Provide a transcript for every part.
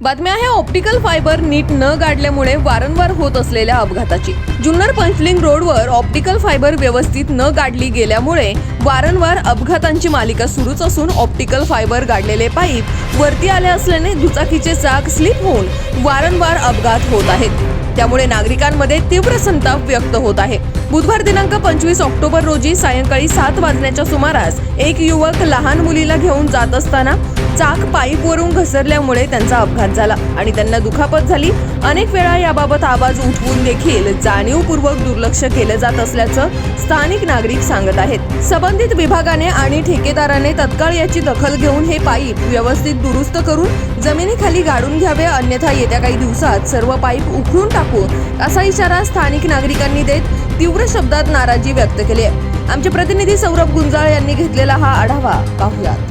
बातमी आहे optical fibre नीट न गाडल्यामुळे वारंवार होत असलेल्या अपघाताची। जुन्नर पंचलिंग रोडवर ऑप्टिकल फायबर व्यवस्थित न गाडली गेल्यामुळे वारंवार अपघातांची मालिका सुरूच असून ऑप्टिकल फायबर गाडलेले पाईप वरती आले असल्याने दुचाकीचे चाक स्लिप होऊन वारंवार अपघात होत आहेत। त्यामुळे नागरिकांमध्ये तीव्र संताप व्यक्त होत आहे। बुधवार दिनांक 25 ऑक्टोबर रोजी सायंकाळी 7 वाजण्याच्या सुमारास एक युवक लहान मुलीला घेऊन जात असताना चाक पाईपवरून घसरल्यामुळे त्यांचा अपघात झाला आणि त्यांना दुखापत झाली। अनेक वेळा याबाबत आवाज उठवून देखील जाणीवपूर्वक दुर्लक्ष केले जात असल्याचं स्थानिक नागरिक सांगत आहेत। संबंधित विभागाने आणि ठेकेदाराने तत्काळ याची दखल घेऊन हे पाईप व्यवस्थित दुरुस्त करून जमिनीखाली गाडून घ्यावे, अन्यथा येत्या काही दिवसात सर्व पाईप उखडून टाकू असा इशारा स्थानिक नागरिकांनी देत तीव्र शब्दात नाराजी व्यक्त केली आहे। आमचे प्रतिनिधी सौरभ गुंजाळ यांनी घेतलेला हा आढावा पाहूयात।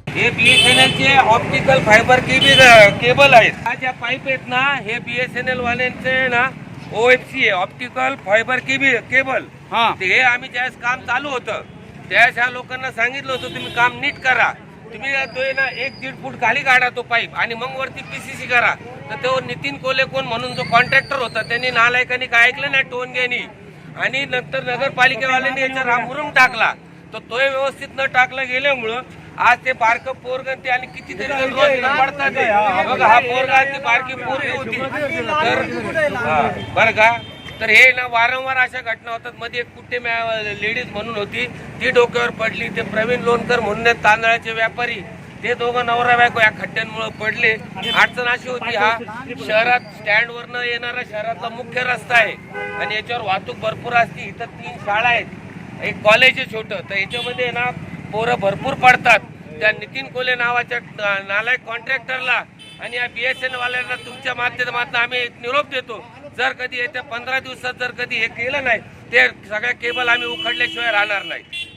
हे BSNL चे ऑप्टिकल फायबर केबल आहेत। हा ज्या पाईप आहेत ना, हे BSNL वाल्यांचे ना OFC आहे, ऑप्टिकल फायबर केबल। हे आम्ही ज्यावेळेस काम चालू होतं त्यावेळेस ह्या लोकांना सांगितलं होतं तुम्ही काम नीट करा, तुम्ही तो ना 1-1.5 फूट खाली काढा तो पाईप आणि मग वरती PCC करा। तर तो नितीन कोले कोण म्हणून जो कॉन्ट्रॅक्टर होता त्यांनी नालायकांनी काय ऐकलं नाही टोनग्यानी, आणि नंतर नगरपालिकेवाल्यांनी याच्यावर हा मुरुम टाकला। तर तो व्यवस्थित न टाकला गेल्यामुळं आज ते बारकं पोरगं ते आणि कितीतरी रोज पडतात। बघा हा पोरगा ती बारकी पोरगी होती तर बरं का, तर हे ना वारंवार अशा घटना होतात। मध्ये एक कुठे लेडीज म्हणून होती, ती डोक्यावर पडली। ते प्रवीण लोणकर म्हणून तांदळाचे व्यापारी, ते दोघं नवरा बायको या खड्ड्यांमुळे पडले। अडचण अशी होती, हा शहरात स्टँडवरनं येणारा शहरातला मुख्य रस्ता आहे आणि याच्यावर वाहतूक भरपूर असते। इथं 3 शाळा आहेत, एक कॉलेज आहे छोटं, तर याच्यामध्ये ना पोरं भरपूर पडतात। त्या नितीन कोले नावाच्या नालायक कॉन्ट्रॅक्टरला आणि या BSNL वाल्यांना तुमच्या माध्यमातून आम्ही एक निरोप देतो, जर कधी येत्या 15 दिवसात जर कधी हे केलं नाही ते सगळ्या केबल आम्ही उखडल्याशिवाय राहणार नाही।